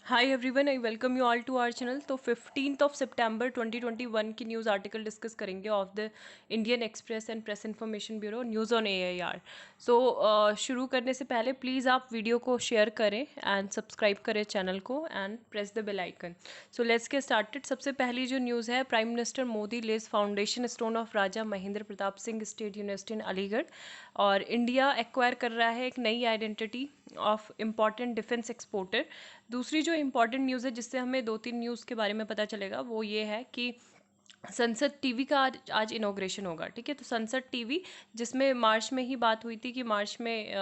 Hi everyone, I welcome you all to our channel. तो 15 सितंबर 2021 की न्यूज़ आर्टिकल डिस्कस करेंगे of the Indian Express and Press Information Bureau news on AIR। शुरू करने से पहले प्लीज़ आप वीडियो को शेयर करें एंड सब्सक्राइब करें चैनल को and press the bell icon. So let's get started. सबसे पहली जो न्यूज़ है, prime minister Modi lays foundation stone of Raja Mahendra Pratap Singh state university in Aligarh. और इंडिया एक्वायर कर रहा है एक नई identity of important defence exporter. दूसरी जो इम्पॉर्टेंट न्यूज़ है जिससे हमें दो तीन न्यूज़ के बारे में पता चलेगा वो ये है कि संसद टीवी का आज इनॉग्रेशन होगा। ठीक है, तो संसद टीवी जिसमें मार्च में ही बात हुई थी कि मार्च में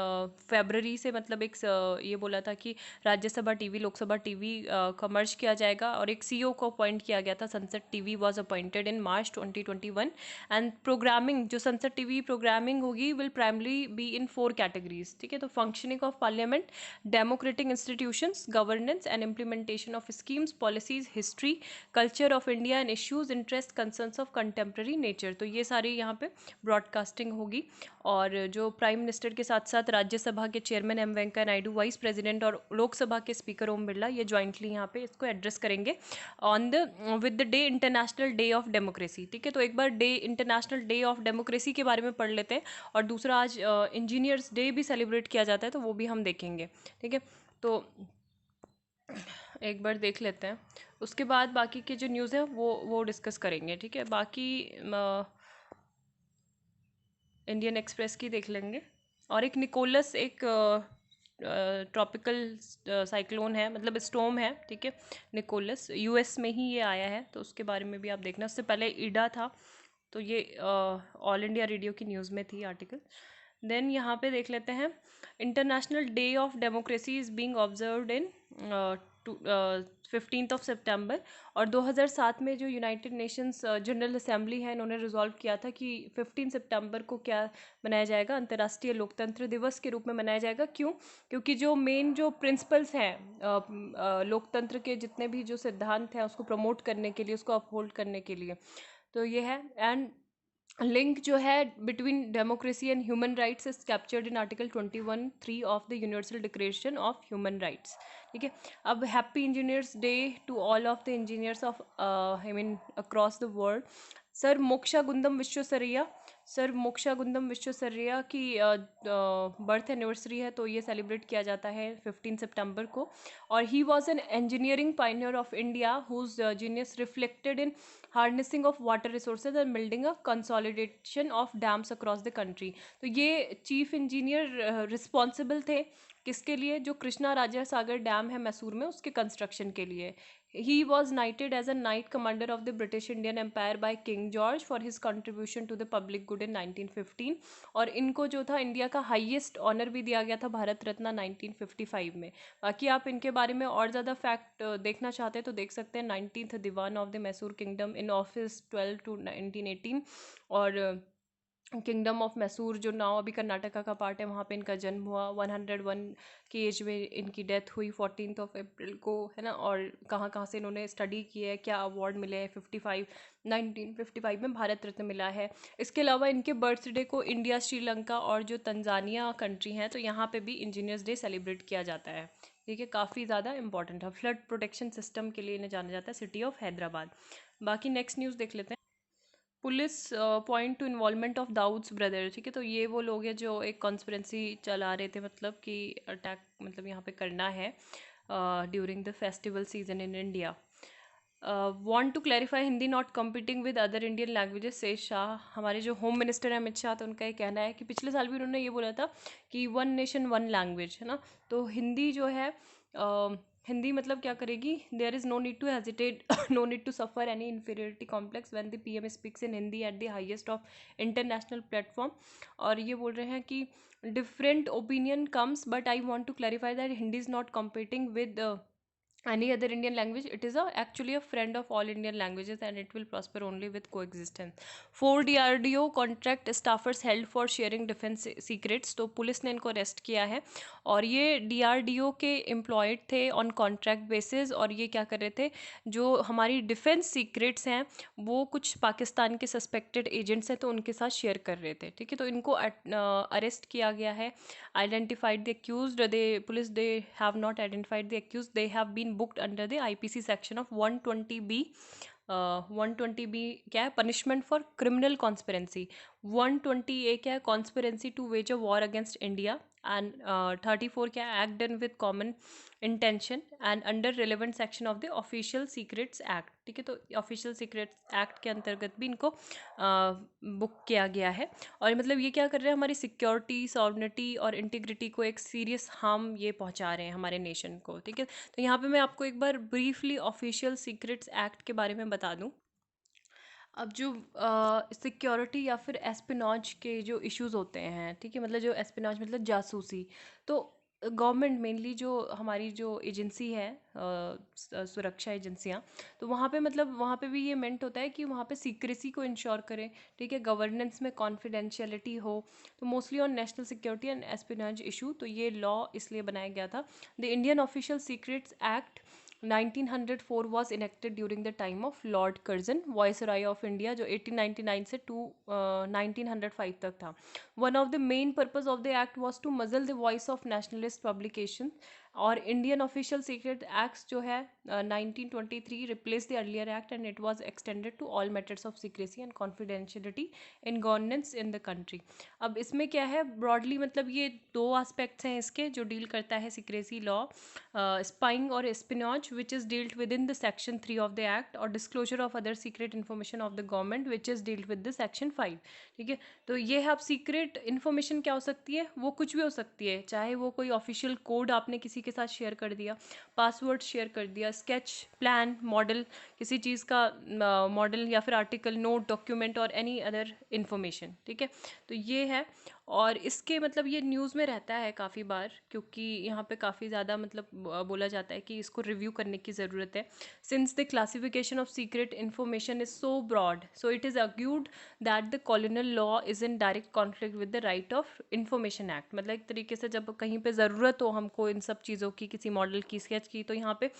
फेबररी से मतलब ये बोला था कि राज्यसभा टीवी लोकसभा टीवी का मर्ज किया जाएगा और एक CEO को अपॉइंट किया गया था। संसद TV was appointed in March 2021 and programming जो संसद टीवी प्रोग्रामिंग होगी will primarily be in 4 categories. ठीक है, तो functioning of parliament, democratic institutions, governance and implementation of schemes, policies, history, culture of India and issues, interest, concerns of contemporary nature. तो ये सारी यहाँ पे ब्रॉडकास्टिंग होगी। और जो प्राइम मिनिस्टर के साथ साथ राज्यसभा के chairman M Venkaiah Naidu, vice president और लोकसभा के स्पीकर ओम बिरला, ये ज्वाइंटली यहाँ पे इसको एड्रेस करेंगे on the with the day international day of democracy. ठीक है, तो एक बार day international day of democracy के बारे में पढ़ लेते हैं और दूसरा आज इंजीनियर्स डे भी सेलिब्रेट किया जाता है तो वो भी हम देखेंगे। ठीक है, तो एक बार देख लेते हैं, उसके बाद बाकी के जो न्यूज़ है वो डिस्कस करेंगे। ठीक है, बाकी इंडियन एक्सप्रेस की देख लेंगे। और एक निकोलस एक ट्रॉपिकल साइक्लोन है, मतलब स्टॉर्म है। ठीक है, निकोलस US में ही ये आया है तो उसके बारे में भी आप देखना। उससे पहले ईडा था तो ये ऑल इंडिया रेडियो की न्यूज़ में थी आर्टिकल। देन यहाँ पे देख लेते हैं, international day of democracy is being observed in 15 सितंबर। और 2007 में जो यूनाइटेड नेशंस जनरल असेंबली है, इन्होंने रिजॉल्व किया था कि 15 सितंबर को क्या मनाया जाएगा, अंतर्राष्ट्रीय लोकतंत्र दिवस के रूप में मनाया जाएगा। क्यों? क्योंकि जो मेन जो प्रिंसिपल्स हैं लोकतंत्र के, जितने भी जो सिद्धांत हैं उसको प्रमोट करने के लिए, उसको अपहोल्ड करने के लिए, तो ये है। एंड लिंक जो है between democracy and human rights is captured in article 21(3) of the Universal Declaration of Human Rights. ठीक है, अब happy engineers day to all of the engineers of I mean across the world. Sir Mokshagundam Visvesvaraya, sir Mokshagundam Visvesvaraya की birth anniversary है तो ये celebrate किया जाता है 15 सितंबर को। और he was an engineering pioneer of India whose genius reflected in harnessing of water resources and building a consolidation of dams across the country. तो ये चीफ इंजीनियर रिस्पॉन्सिबल थे किसके लिए? जो कृष्णा राजा सागर डैम है मैसूर में, उसके कंस्ट्रक्शन के लिए। He was knighted as a knight commander of the British Indian Empire by King George for his contribution to the public good in 1915। और इनको जो था इंडिया का हाईएस्ट ऑनर भी दिया गया था, भारत रत्न, 1955 में। बाकी आप इनके बारे में और ज़्यादा फैक्ट देखना चाहते हैं तो देख सकते हैं। 19th Dewan of the Mysore kingdom in office 12 to 1918। और किंगडम ऑफ मैसूर जो नाउ अभी कर्नाटका का पार्ट है, वहाँ पे इनका जन्म हुआ। 101 की एज में इनकी डेथ हुई 14 अप्रैल को, है ना। और कहाँ कहाँ से इन्होंने स्टडी की है, क्या अवार्ड मिले हैं? 1955 में भारत रत्न मिला है। इसके अलावा इनके बर्थडे को इंडिया, श्रीलंका और जो तंजानिया कंट्री हैं, तो यहाँ पे भी इंजीनियर्स डे सेलिब्रेट किया जाता है। ठीक है, काफ़ी ज़्यादा इंपॉर्टेंट है। फ्लड प्रोटेक्शन सिस्टम के लिए इन्हें जाना जाता है, सिटी ऑफ हैदराबाद। बाकी नेक्स्ट न्यूज़ देख लेते हैं। Police point to involvement of Dawood's brother. ठीक है, तो ये वो लोग हैं जो एक कॉन्स्पिरेंसी चला रहे थे, मतलब कि अटैक मतलब यहाँ पे करना है during the festival season in India. Want to clarify Hindi not competing with other Indian languages से शाह। हमारे जो होम मिनिस्टर हैं अमित शाह, तो उनका ये कहना है कि पिछले साल भी उन्होंने ये बोला था कि वन नेशन वन लैंग्वेज, है ना। तो हिंदी जो है हिंदी मतलब क्या करेगी? There is no need to hesitate, no need to suffer any inferiority complex when the PM speaks in Hindi at the highest of international platform. और ये बोल रहे हैं कि different opinion comes but I want to clarify that Hindi is not competing with any other Indian language. It is actually a friend of all Indian languages and it will prosper only with coexistence. 4 DRDO contract staffers held for sharing defense secrets. तो police ने इनको arrest किया है और ये DRDO के employed थे on contract basis. और ये क्या कर रहे थे, जो हमारी डिफेंस सीक्रेट्स हैं वो कुछ पाकिस्तान के सस्पेक्टेड एजेंट्स हैं तो उनके साथ शेयर कर रहे थे। ठीक है, तो इनको अरेस्ट किया गया है। Identified the accused, they police they have not identified the accused, they have been booked under the IPC section of 120B। 120B क्या है? Punishment for criminal conspiracy. 120A क्या है? Conspiracy to wage a war against India. And 34 क्या है? Act done with common intention and under relevant section of the official secrets act. ठीक है, तो official secrets act के अंतर्गत भी इनको बुक किया गया है। और मतलब ये क्या कर रहे हैं? हमारी सिक्योरिटी, सॉवरेनिटी और इंटीग्रिटी को एक सीरियस हार्म ये पहुंचा रहे हैं हमारे नेशन को। ठीक है, तो यहाँ पे मैं आपको एक बार ब्रीफली ऑफिशियल सीक्रेट्स एक्ट के बारे में बता दूँ। अब जो सिक्योरिटी या फिर एस्पिनॉज के जो इश्यूज होते हैं, ठीक है, मतलब जो एस्पिनॉज मतलब जासूसी, तो गवर्नमेंट मेनली जो हमारी जो एजेंसी है, सुरक्षा एजेंसियां, तो वहाँ पे मतलब वहाँ पे भी ये मेंट होता है कि वहाँ पे सीक्रेसी को इंश्योर करें। ठीक है, गवर्नेंस में कॉन्फिडेंशियलिटी हो, तो mostly on national security and espionage issue. तो ये लॉ इसलिए बनाया गया था। The Indian official secrets act 1904 was enacted during the time of Lord Curzon, Viceroy of India, जो 1899 से 1905 तक था। One of the main purpose of the act was to muzzle the voice of nationalist publication। और Indian official secret acts जो है 1923 replace the earlier act and it was extended to all matters of secrecy and confidentiality in governance in the country. अब इसमें क्या है broadly, मतलब ये दो एस्पेक्ट्स हैं इसके जो डील करता है सीक्रेसी लॉ, स्पाइंग और espionage which is dealt with in the section 3 of the act, और disclosure of other secret information of the government which is dealt with the section 5। ठीक है, तो ये है। अब सीक्रेट इन्फॉर्मेशन क्या हो सकती है? वो कुछ भी हो सकती है, चाहे वो कोई ऑफिशियल कोड आपने किसी के साथ शेयर कर दिया, पासवर्ड शेयर कर दिया, स्केच, प्लान, मॉडल, किसी चीज़ का मॉडल या फिर आर्टिकल, नोट, डॉक्यूमेंट और एनी अदर इन्फॉर्मेशन। ठीक है, तो ये है। और इसके मतलब ये न्यूज़ में रहता है काफ़ी बार, क्योंकि यहाँ पे काफ़ी ज़्यादा मतलब बोला जाता है कि इसको रिव्यू करने की ज़रूरत है। Since the classification of secret information is so broad, so it is argued that the colonial law is in direct conflict with the right of information act. मतलब एक तरीके से जब कहीं पे ज़रूरत हो हमको इन सब चीज़ों की, किसी मॉडल की, स्केच की, तो यहाँ पे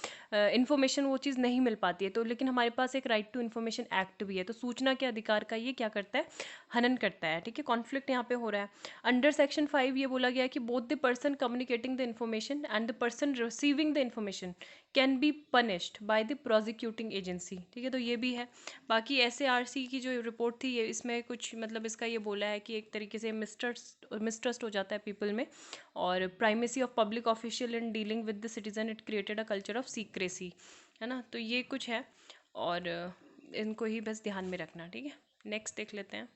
इन्फॉर्मेशन वो चीज़ नहीं मिल पाती है। तो लेकिन हमारे पास एक राइट टू इन्फॉर्मेशन एक्ट भी है, तो सूचना के अधिकार का ये क्या करता है? हनन करता है। ठीक है, कॉन्फ्लिक्ट यहाँ पे हो रहा है। अंडर सेक्शन 5 ये बोला गया है कि both the person communicating the information and the person receiving the information can be punished by the prosecuting agency. ठीक है, तो ये भी है। बाकी SARC की जो रिपोर्ट थी, ये इसमें कुछ मतलब इसका ये बोला है कि एक तरीके से मिसट्रस्ट हो जाता है पीपल में, और primacy of public official in dealing with the citizen, it created a culture of secrecy, है ना। तो ये कुछ है, और इनको ही बस ध्यान में रखना। ठीक है, नेक्स्ट देख लेते हैं।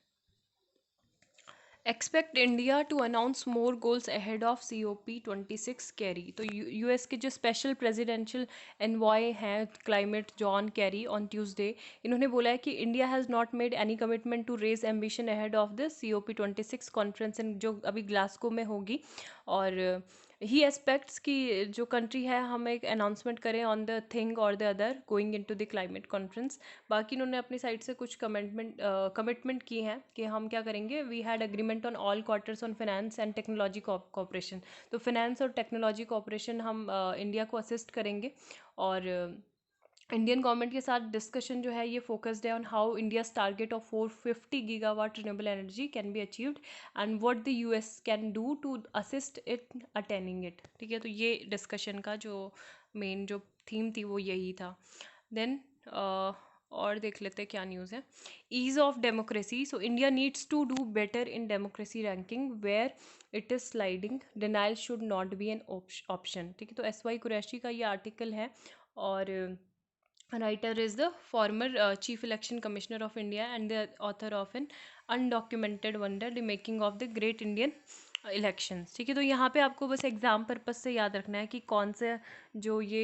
Expect India to announce more goals ahead of COP26 Kerry. तो US के जो स्पेशल प्रेसिडेंशियल एनवॉय हैं climate, John Kerry, on Tuesday, इन्होंने बोला है कि India has not made any commitment to raise ambition ahead of the COP26 conference in जो अभी ग्लासगो में होगी। और ही एक्सपेक्ट्स कि जो कंट्री है हम एक अनाउंसमेंट करें ऑन द थिंग और the other going into the climate conference. बाकी इन्होंने अपनी साइड से कुछ कमिटमेंट की हैं कि हम क्या करेंगे। We had agreement on all quarters on finance and technology cooperation. तो फाइनेंस और टेक्नोलॉजी कोऑपरेशन हम इंडिया को असिस्ट करेंगे। और इंडियन गवर्नमेंट के साथ डिस्कशन जो है ये फोकस्ड है on how India's target of 450 gigawatt renewable energy can be achieved and what the US can do to assist it attaining it. ठीक है, तो ये डिस्कशन का जो मेन जो थीम थी वो यही था। देन और देख लेते हैं क्या न्यूज़ है। Ease of democracy. So India needs to do better in democracy ranking where it is sliding, denial should not be an option. ठीक है, तो SY कुरैशी का ये आर्टिकल है, और writer is the former chief election commissioner of India and the author of an undocumented wonder, the making of the great Indian elections. ठीक है, तो यहाँ पे आपको बस एग्ज़ाम पर्पस से याद रखना है कि कौन से जो ये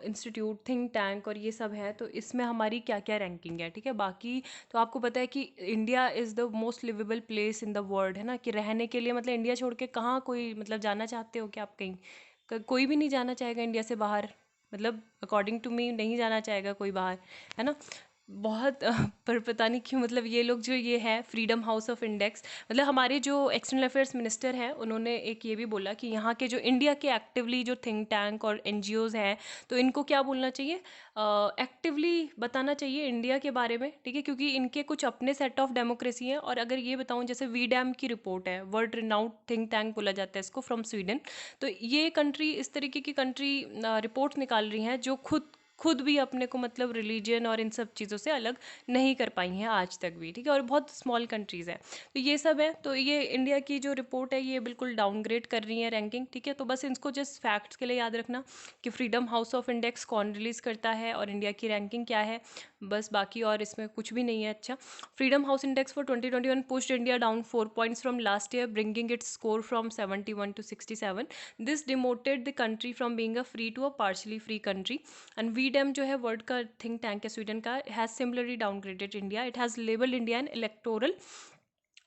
इंस्टीट्यूट, थिंक टैंक और ये सब है, तो इसमें हमारी क्या क्या रैंकिंग है। ठीक है, बाकी तो आपको पता है कि India is the most livable place in the world, है ना, कि रहने के लिए मतलब इंडिया छोड़ के कहाँ कोई मतलब जाना चाहते हो क्या आप कहीं? कोई भी नहीं जाना चाहेगा इंडिया से बाहर, मतलब अकॉर्डिंग टू मी नहीं जाना चाहेगा कोई बाहर, है ना। बहुत पर पता नहीं क्यों, मतलब ये लोग जो ये है फ्रीडम हाउस ऑफ इंडेक्स, मतलब हमारे जो एक्सटर्नल अफेयर्स मिनिस्टर हैं उन्होंने एक ये भी बोला कि यहाँ के जो इंडिया के एक्टिवली जो थिंक टैंक और एनजीओज हैं, तो इनको क्या बोलना चाहिए, एक्टिवली बताना चाहिए इंडिया के बारे में, ठीक है, क्योंकि इनके कुछ अपने सेट ऑफ डेमोक्रेसी हैं। और अगर ये बताऊँ, जैसे वी डैम की रिपोर्ट है, वर्ल्ड रिनाउंड थिंक टैंक बोला जाता है इसको, फ्रॉम स्वीडन, तो ये कंट्री इस तरीके की कंट्री रिपोर्ट निकाल रही हैं जो खुद भी अपने को मतलब रिलीजन और इन सब चीज़ों से अलग नहीं कर पाई हैं आज तक भी, ठीक है, और बहुत स्मॉल कंट्रीज़ हैं। तो ये सब है, तो ये इंडिया की जो रिपोर्ट है ये बिल्कुल डाउनग्रेड कर रही है रैंकिंग, ठीक है। तो बस इनको जस्ट फैक्ट्स के लिए याद रखना कि फ्रीडम हाउस ऑफ इंडेक्स कौन रिलीज़ करता है और इंडिया की रैंकिंग क्या है, बस, बाकी और इसमें कुछ भी नहीं है। अच्छा, freedom house index for 2021 pushed India down 4 points from last year, bringing its score from 71 to 67। This demoted the country from being a free to a partially free country. And VDem जो है world का think tank है Sweden का, has similarly downgraded India. It has labelled India an electoral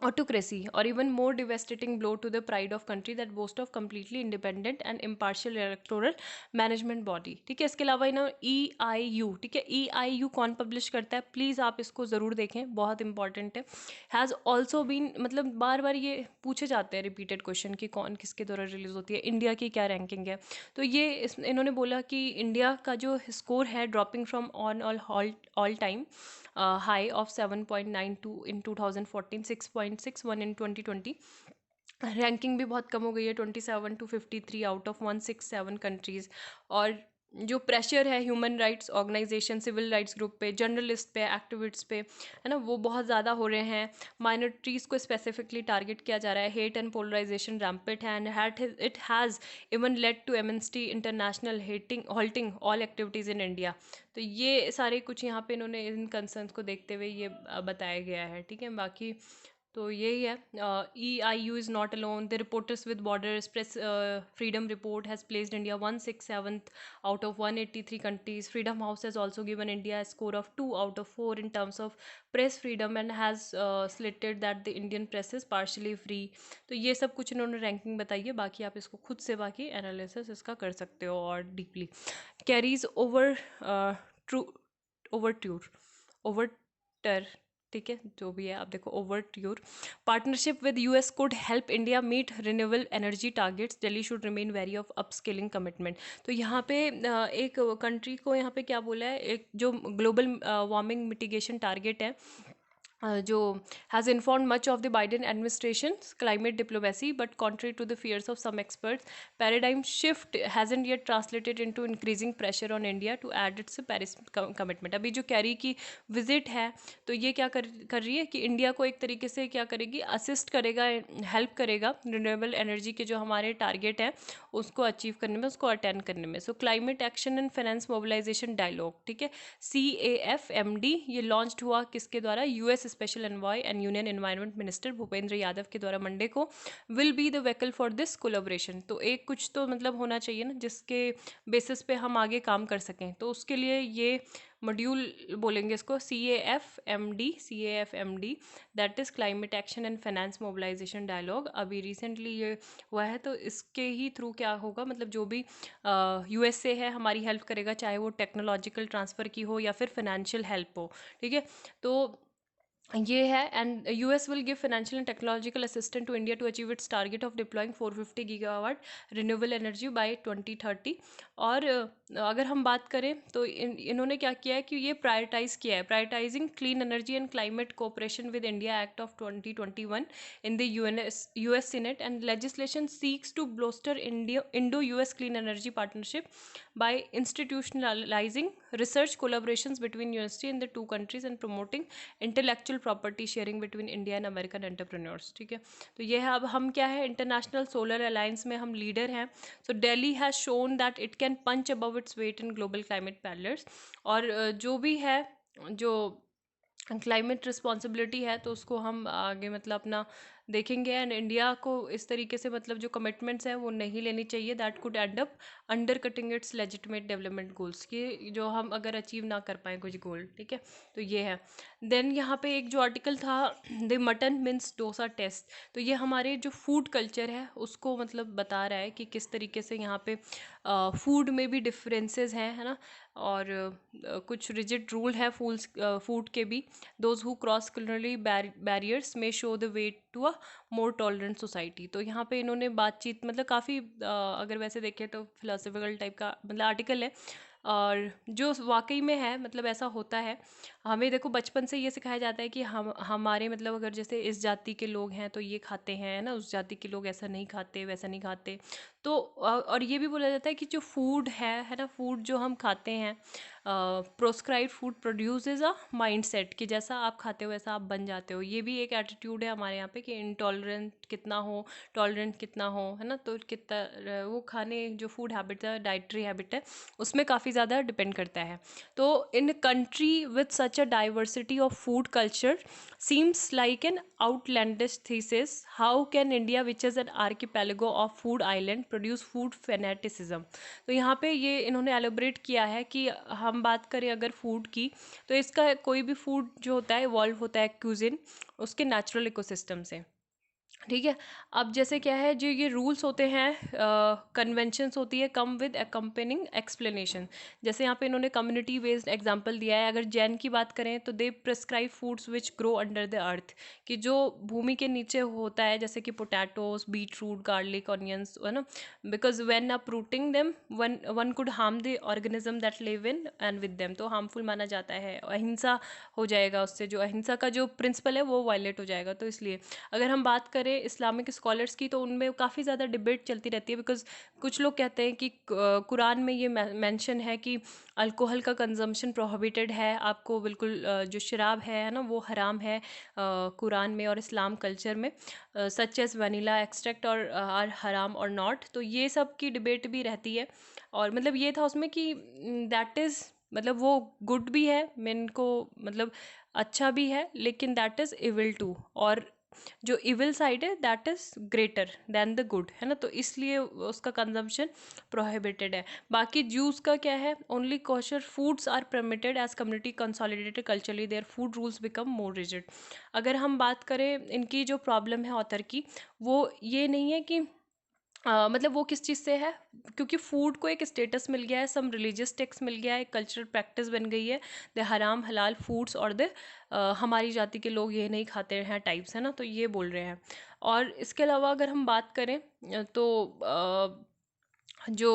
autocracy or even more devastating blow to the pride of country that boast of completely independent and impartial electoral management body, ठीक है। इसके अलावा ना EIU, ठीक है, EIU कौन publish करता है, प्लीज़ आप इसको ज़रूर देखें, बहुत इंपॉर्टेंट है। हैज़ ऑल्सो बीन, मतलब बार बार ये पूछे जाते हैं रिपीटेड क्वेश्चन कि कौन किसके द्वारा रिलीज होती है, इंडिया की क्या रैंकिंग है। तो ये इन्होंने बोला कि इंडिया का जो स्कोर है dropping from on all time high of 7.92 in 2014, 6.61 in 2020। Ranking भी बहुत कम हो गई है, 27 to 53 आउट ऑफ 167 कंट्रीज़। और जो प्रेशर है human rights organisation, civil rights group पे, जर्नलिस्ट पे, एक्टिविस्ट पे, है ना, वो बहुत ज़्यादा हो रहे हैं। माइनॉरिटीज़ को स्पेसिफिकली टारगेट किया जा रहा है, hate and polarisation rampant is, and it has even led to Amnesty International halting all activities in India. तो ये सारे कुछ यहाँ पे इन्होंने इन कंसर्न्स को देखते हुए ये बताया गया है, ठीक है। बाकी तो यही है, EIU is not alone, the reporters with borders press freedom report has placed India 167th out of 183 countries. Freedom house has also given India score of 2 out of 4 in terms of press freedom and has slated that the Indian press is partially free। तो ये सब कुछ इन्होंने ranking बताई है, बाकी आप इसको खुद से बाकी एनालिसिस इसका कर सकते हो और deeply. Carries over true overture overture, ठीक है, जो भी है आप देखो, overture. Partnership with US could help India meet renewable energy targets, Delhi should remain wary of upskilling commitment. तो यहाँ पे एक कंट्री को यहाँ पे क्या बोला है, एक जो ग्लोबल वार्मिंग मिटिगेशन टारगेट है, जो has informed much of the Biden administrations climate diplomacy, but contrary to the fears of some experts, paradigm shift hasn't yet translated into increasing pressure on India to aid its Paris commitment. अभी जो carry की visit है, तो ये क्या कर रही है कि इंडिया को एक तरीके से क्या करेगी, असिस्ट करेगा, हेल्प करेगा रिन्यूएबल एनर्जी के जो हमारे टारगेट हैं उसको अचीव करने में, उसको अटेंड करने में। So climate action and finance mobilisation dialogue, ठीक है, CAFMD, ये लॉन्च हुआ किसके द्वारा, US special envoy and union environment minister Bhupender Yadav के द्वारा मंडे को। Will be the vehicle for this collaboration. तो एक कुछ तो मतलब होना चाहिए ना जिसके बेसिस पे हम आगे काम कर सकें, तो उसके लिए ये मॉड्यूल बोलेंगे इसको, CAFMD, that is climate action and finance mobilisation dialogue. अभी रिसेंटली ये हुआ है, तो इसके ही थ्रू क्या होगा, मतलब जो भी USA है हमारी हेल्प करेगा, चाहे वो टेक्नोलॉजिकल ट्रांसफ़र की हो या फिर फाइनेंशियल हेल्प हो, ठीक है। तो ये है, and US will give financial and technological assistant to India to achieve its target of deploying 450 gigawatt renewable energy by 2030। और अगर हम बात करें तो इन्होंने क्या किया है कि ये प्रायोरिटाइज़ किया है, prioritising clean energy and climate cooperation with India act of 2021 in the US Senate, and legislation seeks to bolster Indo US clean energy partnership by institutionalizing research collaborations between university in the two countries and promoting intellectual property sharing between India and American entrepreneurs, ठीक है। तो ये है, अब हम क्या है, international solar alliance में हम लीडर हैं। So Delhi has shown that it can punch above its weight in global climate panels. और जो भी है, जो क्लाइमेट रिस्पॉन्सिबिलिटी है, तो उसको हम आगे मतलब अपना देखेंगे। एंड इंडिया को इस तरीके से मतलब जो कमिटमेंट्स हैं वो नहीं लेनी चाहिए, that could and up under cutting it's legitimate development goals, कि जो हम अगर अचीव ना कर पाए कुछ गोल, ठीक है। तो ये है। देन यहाँ पे एक जो आर्टिकल था, the mutton mince dosa test, तो ये हमारे जो फूड कल्चर है उसको मतलब बता रहा है कि किस तरीके से यहाँ पे फूड में भी डिफरेंसेस हैं, है ना। और कुछ रिजिड रूल है फूड के भी। Those who cross culinary barriers में show the way to a more tolerant society. तो यहाँ पे इन्होंने बातचीत मतलब काफ़ी अगर वैसे देखें तो फिलोसफिकल टाइप का मतलब आर्टिकल है, और जो वाकई में है मतलब ऐसा होता है। हमें देखो बचपन से ये सिखाया जाता है कि हम हमारे मतलब अगर जैसे इस जाति के लोग हैं तो ये खाते हैं ना, उस जाति के लोग ऐसा नहीं खाते वैसा नहीं खाते। तो और ये भी बोला जाता है कि जो फूड है ना, फूड जो हम खाते हैं, proscribe food produces a mind set, कि जैसा आप खाते हो वैसा आप बन जाते हो। ये भी एक एटीट्यूड है हमारे यहाँ पे कि इनटॉलरेंट कितना हो, टॉलरेंट कितना हो, है ना। तो कितना वो खाने जो फूड हैबिट है, डाइटरी हैबिट है, उसमें काफ़ी ज़्यादा डिपेंड करता है। तो in country with such a diversity of food culture seems like an outlandish thesis. How can India, which is an archipelago of food island, produce food fanaticism? तो यहाँ पे ये इन्होंने एलोबरेट किया है कि हम बात करें अगर फूड की, तो इसका कोई भी फूड जो होता है इवॉल्व होता है क्यूजिन उसके नेचुरल इकोसिस्टम से, ठीक है। अब जैसे क्या है, जो ये रूल्स होते हैं, कन्वेंशंस होती है, कम विद अकम्पेनिंग एक्सप्लेनेशन। जैसे यहाँ पे इन्होंने कम्युनिटी बेस्ड एग्जांपल दिया है। अगर जैन की बात करें तो they prescribe foods which grow under the earth, कि जो भूमि के नीचे होता है, जैसे कि potatoes, beetroot, garlic, onions, है ना। Because when uprooting them one one could harm the organism that live in and with them, तो हार्मफुल माना जाता है, अहिंसा हो जाएगा उससे, जो अहिंसा का जो प्रिंसिपल है वो वायलेट हो जाएगा। तो इसलिए अगर हम बात करें इस्लामिक स्कॉलर्स की, तो उनमें काफ़ी ज़्यादा डिबेट चलती रहती है। बिकॉज कुछ लोग कहते हैं कि कुरान में ये मेंशन है कि अल्कोहल का कंजम्पशन प्रोहिबिटेड है, आपको बिल्कुल जो शराब है ना वो हराम है कुरान में और इस्लाम कल्चर में, सच एज वनीला एक्सट्रैक्ट और आर हराम और नॉट। तो ये सब की डिबेट भी रहती है। और मतलब ये था उसमें कि दैट इज़ मतलब वो गुड भी है, मेन को मतलब अच्छा भी है, लेकिन दैट इज़ इविल टू, और जो इविल साइड है that is greater than the good, है ना। तो इसलिए उसका कंजम्पशन प्रोहिबिटेड है। बाकी जूस का क्या है, only kosher foods are permitted as community consolidated culturally their food rules become more rigid. अगर हम बात करें इनकी जो प्रॉब्लम है ऑथर की, वो ये नहीं है कि मतलब वो किस चीज़ से है, क्योंकि फूड को एक स्टेटस मिल गया है, सम रिलीजियस टेक्स्ट मिल गया है, एक कल्चरल प्रैक्टिस बन गई है, द हराम हलाल फूड्स और द हमारी जाति के लोग ये नहीं खाते हैं टाइप्स, है ना। तो ये बोल रहे हैं। और इसके अलावा अगर हम बात करें तो जो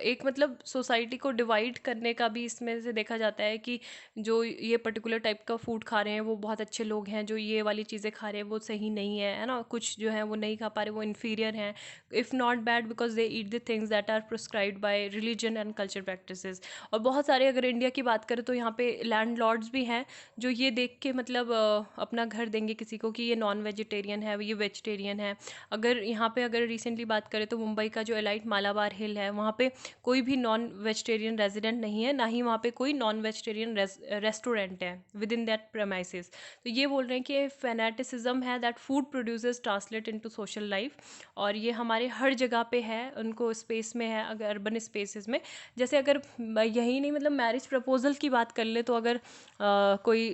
एक मतलब सोसाइटी को डिवाइड करने का भी इसमें से देखा जाता है कि जो ये पर्टिकुलर टाइप का फूड खा रहे हैं वो बहुत अच्छे लोग हैं, जो ये वाली चीज़ें खा रहे हैं वो सही नहीं है ना। कुछ जो है वो नहीं खा पा रहे, वो इन्फीरियर हैं, if not bad, because they eat the things that are prescribed by religion and culture practices. और बहुत सारे अगर इंडिया की बात करें तो यहाँ पे लैंड लॉर्ड्स भी हैं जो ये देख के मतलब अपना घर देंगे किसी को कि ये नॉन वेजिटेरियन है, ये वेजिटेरियन है। अगर यहाँ पे अगर रिसेंटली बात करें तो मुंबई का जो एलाइट मालाबार हिल है, वहाँ पे कोई भी नॉन वेजिटेरियन रेजिडेंट नहीं है, ना ही वहाँ पे कोई नॉन वेजिटेरियन रेस्टोरेंट है विद इन दैट प्रेमाइसिस। तो ये बोल रहे हैं कि फेनेटिसिज्म है that food producers translate into social life, और ये हमारे हर जगह पे है, उनको स्पेस में है, अगर अर्बन स्पेसेस में। जैसे अगर यही नहीं मतलब मैरिज प्रपोजल की बात कर ले, तो अगर कोई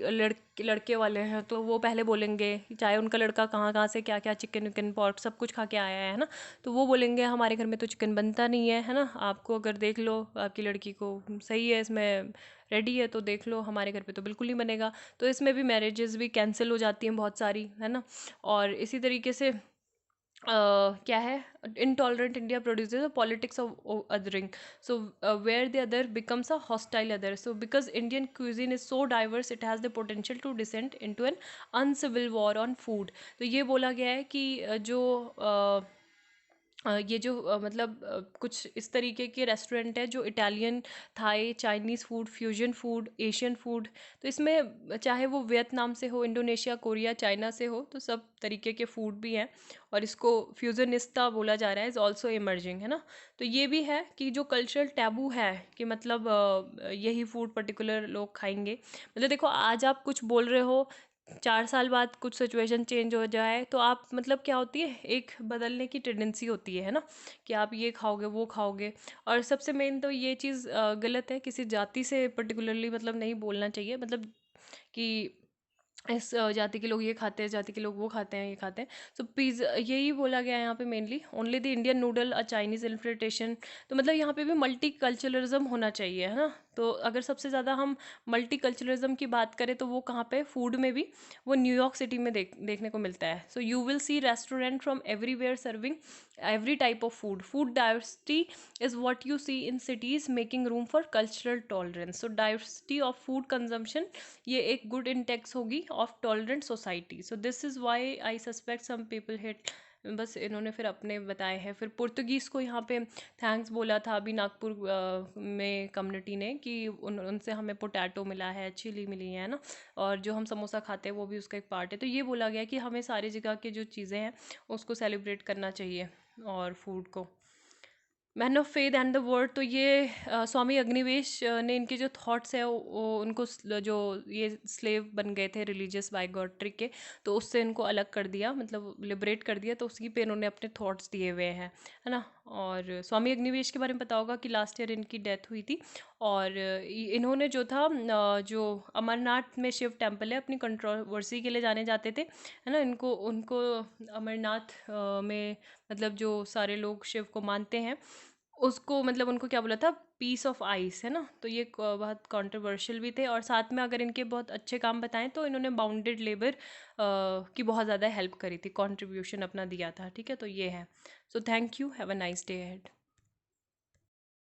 लड़के वाले हैं तो वो पहले बोलेंगे, चाहे उनका लड़का कहाँ कहाँ से क्या क्या चिकन विकन पॉट सब कुछ खा के आया है ना, तो वो बोलेंगे हमारे घर में तो चिकन बनता नहीं है ना। आपको अगर देख लो आपकी लड़की को सही है इसमें रेडी है तो देख लो, हमारे घर पे तो बिल्कुल नहीं बनेगा। तो इसमें भी मैरिजेस भी कैंसिल हो जाती हैं बहुत सारी, है ना। और इसी तरीके से क्या है, intolerant India produces a politics of othering, so where the other becomes a hostile other. So because Indian cuisine is so diverse, it has the potential to descend into an uncivil war on food. तो ये बोला गया है कि जो ये जो मतलब कुछ इस तरीके के रेस्टोरेंट है जो Italian, Thai, Chinese food, fusion food, Asian food, तो इसमें चाहे वो वियतनाम से हो, इंडोनेशिया, कोरिया, चाइना से हो, तो सब तरीके के फूड भी हैं। और इसको फ्यूजनिस्ता बोला जा रहा है, इज़ ऑल्सो इमर्जिंग, है ना। तो ये भी है कि जो कल्चरल टैबू है कि मतलब यही फूड पर्टिकुलर लोग खाएंगे। मतलब देखो आज आप कुछ बोल रहे हो 4 साल बाद कुछ सिचुएशन चेंज हो जाए तो आप मतलब क्या होती है, एक बदलने की टेंडेंसी होती है ना, कि आप ये खाओगे वो खाओगे। और सबसे मेन तो ये चीज़ गलत है, किसी जाति से पर्टिकुलरली मतलब नहीं बोलना चाहिए, मतलब कि इस जाति के लोग ये खाते हैं, जाति के लोग वो खाते हैं, ये खाते हैं। सो पिज़्ज़ा यही बोला गया है यहाँ पे mainly, only the Indian noodle a Chinese infiltration. तो मतलब यहाँ पे भी मल्टी कल्चरलिज्म होना चाहिए, है ना। तो अगर सबसे ज़्यादा हम मल्टी कल्चरलिज्म की बात करें तो वो कहाँ पे, फूड में भी, वो न्यूयॉर्क सिटी में देखने को मिलता है। So you will see restaurant from everywhere serving every type of food diversity is what you see in cities making room for cultural tolerance. So diversity of food consumption ये एक good index होगी of tolerant society. So this is why I suspect some people hate, बस इन्होंने फिर अपने बताए हैं। फिर पुर्तगीज़ को यहाँ पे थैंक्स बोला था अभी नागपुर में कम्युनिटी ने, कि उनसे हमें पोटैटो मिला है, चिली मिली है ना, और जो हम समोसा खाते हैं वो भी उसका एक पार्ट है। तो ये बोला गया कि हमें सारी जगह की जो चीज़ें हैं उसको सेलिब्रेट करना चाहिए और फूड को। Man of faith and the word, तो ये स्वामी अग्निवेश ने इनके जो थॉट्स है वो उनको जो ये स्लेव बन गए थे रिलीजियस बाइगॉट्री के, तो उससे इनको अलग कर दिया, मतलब लिबरेट कर दिया। तो उसी पे इन्होंने अपने थॉट्स दिए हुए हैं, है ना। और स्वामी अग्निवेश के बारे में पता होगा कि लास्ट ईयर इनकी डेथ हुई थी। और इन्होंने जो था जो अमरनाथ में शिव टेम्पल है, अपनी कंट्रोवर्सी के लिए जाने जाते थे, है ना। इनको उनको अमरनाथ में मतलब जो सारे लोग शिव को मानते हैं उसको, मतलब उनको क्या बोला था, पीस ऑफ आइस, है ना। तो ये बहुत कंट्रोवर्शियल भी थे। और साथ में अगर इनके बहुत अच्छे काम बताएं तो इन्होंने बाउंडेड लेबर की बहुत ज़्यादा हेल्प करी थी, कंट्रीब्यूशन अपना दिया था, ठीक है। तो ये है। So thank you, have a nice day ahead.